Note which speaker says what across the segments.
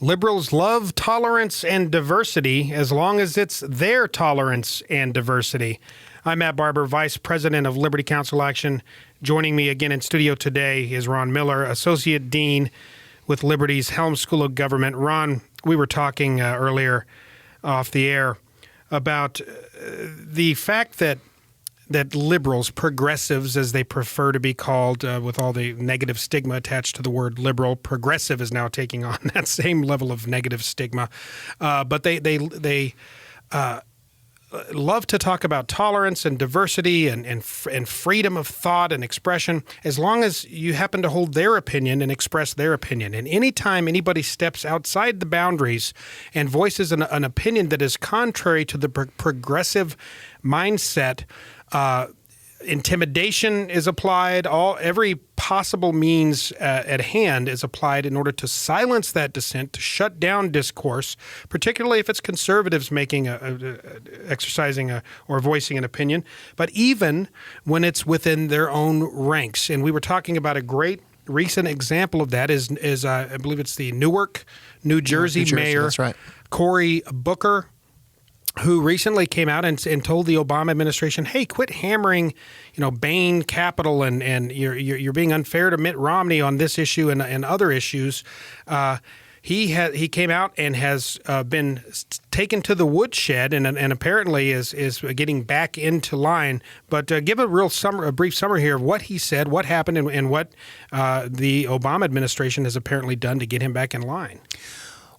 Speaker 1: Liberals love tolerance and diversity as long as it's their tolerance and diversity. I'm Matt Barber, Vice President of Liberty Counsel Action. Joining me again in studio today is Ron Miller, Associate Dean with Liberty's Helms School of Government. Ron, we were talking earlier off the air about the fact that liberals, progressives as they prefer to be called, with all the negative stigma attached to the word liberal, progressive is now taking on that same level of negative stigma. But they love to talk about tolerance and diversity and freedom of thought and expression, as long as you happen to hold their opinion and express their opinion. And anytime anybody steps outside the boundaries and voices an opinion that is contrary to the progressive mindset, intimidation is applied. Every possible means at hand is applied in order to silence that dissent, to shut down discourse, particularly if it's conservatives exercising or voicing an opinion, but even when it's within their own ranks. And we were talking about a great recent example of that is I believe it's the Newark, New Jersey mayor,
Speaker 2: that's right,
Speaker 1: Cory Booker, who recently came out and told the Obama administration, "Hey, quit hammering, Bain Capital, and you're being unfair to Mitt Romney on this issue and other issues." He came out and has been taken to the woodshed and apparently is getting back into line. But give a brief summary here of what he said, what happened, and what the Obama administration has apparently done to get him back in line.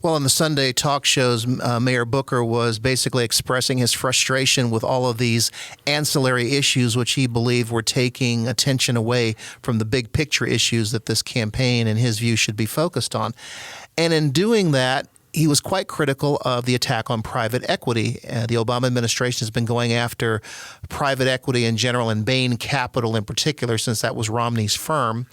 Speaker 2: Well, in the Sunday talk shows, Mayor Booker was basically expressing his frustration with all of these ancillary issues, which he believed were taking attention away from the big picture issues that this campaign, in his view, should be focused on. And in doing that, he was quite critical of the attack on private equity. The Obama administration has been going after private equity in general and Bain Capital in particular, since that was Romney's firm.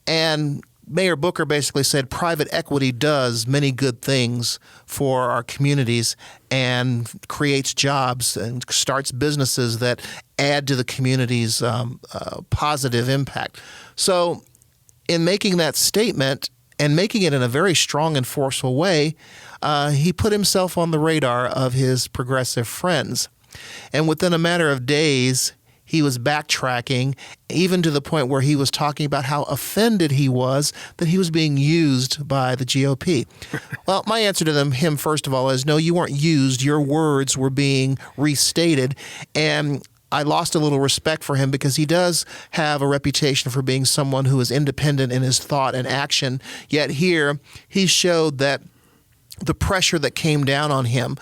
Speaker 2: And Mayor Booker basically said private equity does many good things for our communities and creates jobs and starts businesses that add to the community's positive impact. So in making that statement and making it in a very strong and forceful way, he put himself on the radar of his progressive friends. And within a matter of days, he was backtracking, even to the point where he was talking about how offended he was that he was being used by the GOP. Well, my answer to him, first of all, is no, you weren't used. Your words were being restated. And I lost a little respect for him because he does have a reputation for being someone who is independent in his thought and action. Yet here, he showed that the pressure that came down on him.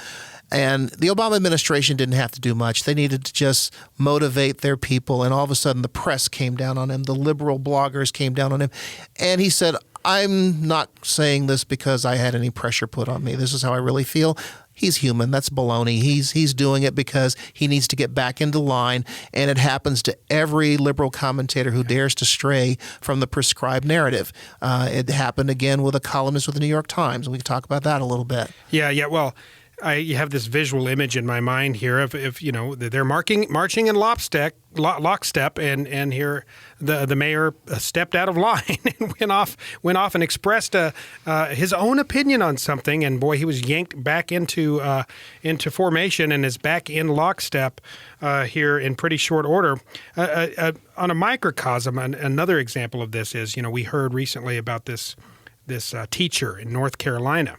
Speaker 2: And the Obama administration didn't have to do much. They needed to just motivate their people. And all of a sudden, the press came down on him. The liberal bloggers came down on him. And he said, I'm not saying this because I had any pressure put on me. This is how I really feel. He's human. That's baloney. He's doing it because he needs to get back into line. And it happens to every liberal commentator who dares to stray from the prescribed narrative. It happened again with a columnist with the New York Times. We can talk about that a little bit.
Speaker 1: Yeah. Well, you have this visual image in my mind here of they're marching in lockstep, and here the mayor stepped out of line and went off and expressed his own opinion on something, and boy, he was yanked back into formation and is back in lockstep here in pretty short order. On a microcosm, another example of this is we heard recently about this teacher in North Carolina,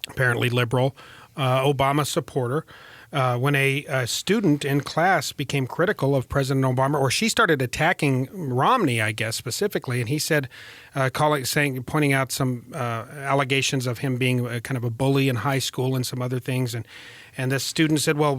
Speaker 1: apparently liberal. Obama supporter, when a student in class became critical of President Obama, or she started attacking Romney, I guess, specifically, and he said, pointing out some allegations of him being kind of a bully in high school and some other things, and the student said, well,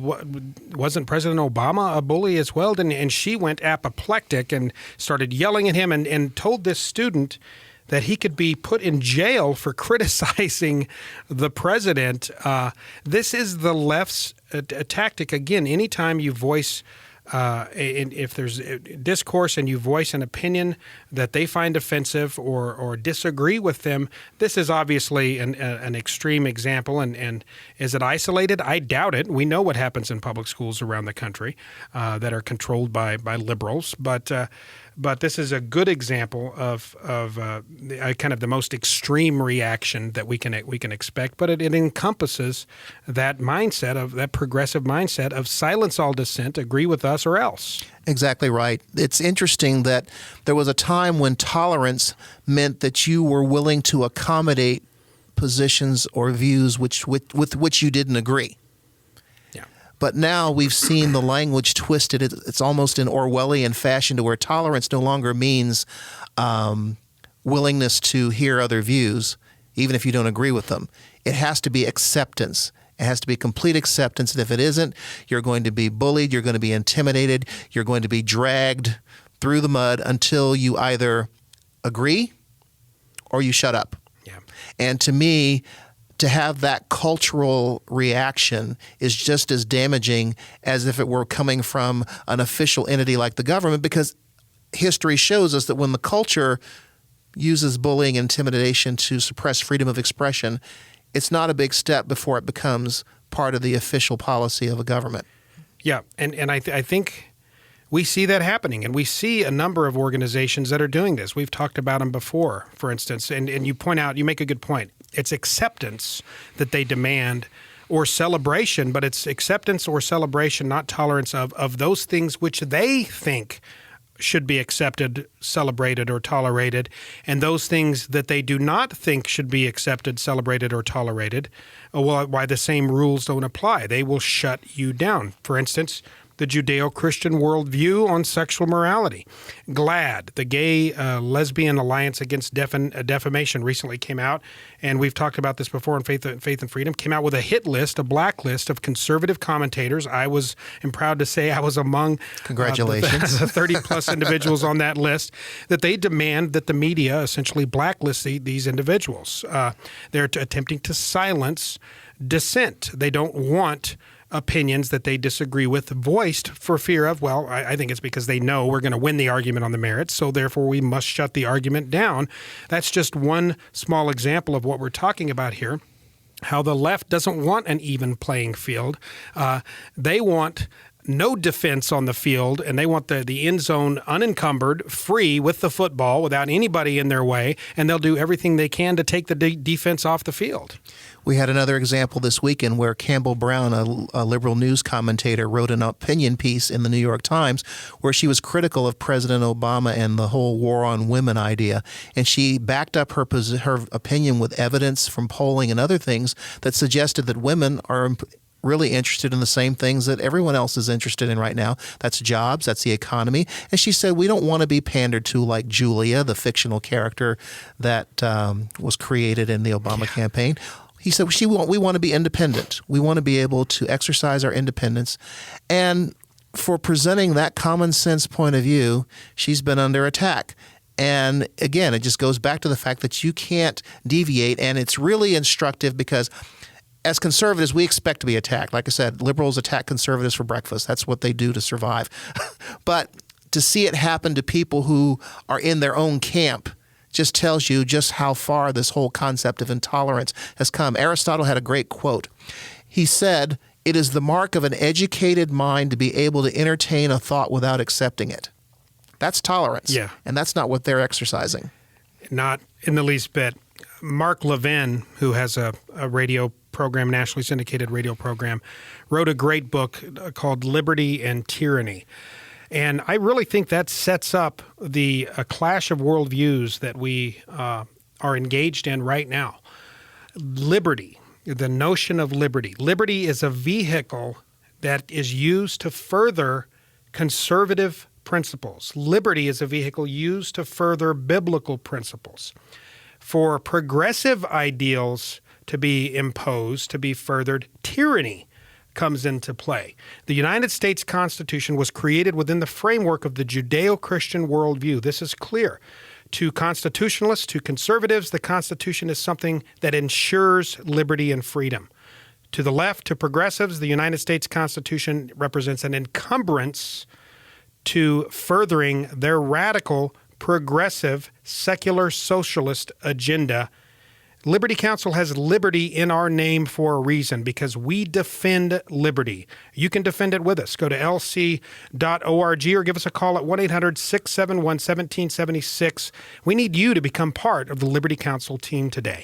Speaker 1: wasn't President Obama a bully as well? And she went apoplectic and started yelling at him and told this student that he could be put in jail for criticizing the president. This is the left's tactic. Again, anytime you voice, if there's discourse and you voice an opinion that they find offensive or disagree with them, this is obviously an extreme example. And is it isolated? I doubt it. We know what happens in public schools around the country that are controlled by liberals. But But this is a good example of kind of the most extreme reaction that we can expect. But it encompasses that mindset of that progressive mindset of silence all dissent, agree with us or else.
Speaker 2: Exactly right. It's interesting that there was a time when tolerance meant that you were willing to accommodate positions or views with which you didn't agree. But now we've seen the language twisted. It's almost in Orwellian fashion to where tolerance no longer means willingness to hear other views, even if you don't agree with them. It has to be acceptance. It has to be complete acceptance. And if it isn't, you're going to be bullied, you're going to be intimidated, you're going to be dragged through the mud until you either agree or you shut up.
Speaker 1: Yeah.
Speaker 2: And to me, to have that cultural reaction is just as damaging as if it were coming from an official entity like the government, because history shows us that when the culture uses bullying and intimidation to suppress freedom of expression, it's not a big step before it becomes part of the official policy of a government.
Speaker 1: Yeah, and I think we see that happening, and we see a number of organizations that are doing this. We've talked about them before, for instance, and you point out, you make a good point. It's acceptance that they demand, or celebration, but it's acceptance or celebration, not tolerance of those things which they think should be accepted, celebrated, or tolerated, and those things that they do not think should be accepted, celebrated, or tolerated, why the same rules don't apply. They will shut you down. For instance, the Judeo-Christian worldview on sexual morality. GLAAD, the Gay Lesbian Alliance Against Defamation, recently came out, and we've talked about this before on Faith and Freedom, came out with a hit list, a blacklist of conservative commentators. I am proud to say I was among
Speaker 2: Congratulations.
Speaker 1: the 30-plus individuals on that list, that they demand that the media essentially blacklist these individuals. They're attempting to silence dissent. They don't want opinions that they disagree with voiced for fear of, well, I think it's because they know we're going to win the argument on the merits, so therefore we must shut the argument down. That's just one small example of what we're talking about here, how the left doesn't want an even playing field. They want no defense on the field, and they want the end zone unencumbered, free with the football, without anybody in their way, and they'll do everything they can to take the defense off the field.
Speaker 2: We had another example this weekend where Campbell Brown, a liberal news commentator, wrote an opinion piece in the New York Times where she was critical of President Obama and the whole war on women idea. And she backed up her opinion with evidence from polling and other things that suggested that women are really interested in the same things that everyone else is interested in right now. That's jobs, that's the economy. And she said, we don't want to be pandered to like Julia, the fictional character that was created in the Obama campaign. He said, we want to be independent. We want to be able to exercise our independence. And for presenting that common sense point of view, she's been under attack. And again, it just goes back to the fact that you can't deviate. And it's really instructive because as conservatives, we expect to be attacked. Like I said, liberals attack conservatives for breakfast. That's what they do to survive. But to see it happen to people who are in their own camp just tells you just how far this whole concept of intolerance has come. Aristotle had a great quote. He said, "It is the mark of an educated mind to be able to entertain a thought without accepting it." That's tolerance.
Speaker 1: Yeah.
Speaker 2: And that's not what they're exercising.
Speaker 1: Not in the least bit. Mark Levin, who has a radio program, nationally syndicated radio program, wrote a great book called Liberty and Tyranny. And I really think that sets up a clash of worldviews that we are engaged in right now. Liberty, the notion of liberty. Liberty is a vehicle that is used to further conservative principles. Liberty is a vehicle used to further biblical principles. For progressive ideals to be imposed, to be furthered, tyranny comes into play. The United States Constitution was created within the framework of the Judeo-Christian worldview. This is clear. To constitutionalists, to conservatives, the Constitution is something that ensures liberty and freedom. To the left, to progressives, the United States Constitution represents an encumbrance to furthering their radical, progressive, secular socialist agenda Liberty Counsel has liberty in our name for a reason, because we defend liberty. You can defend it with us. Go to lc.org or give us a call at 1-800-671-1776. We need you to become part of the Liberty Counsel team today.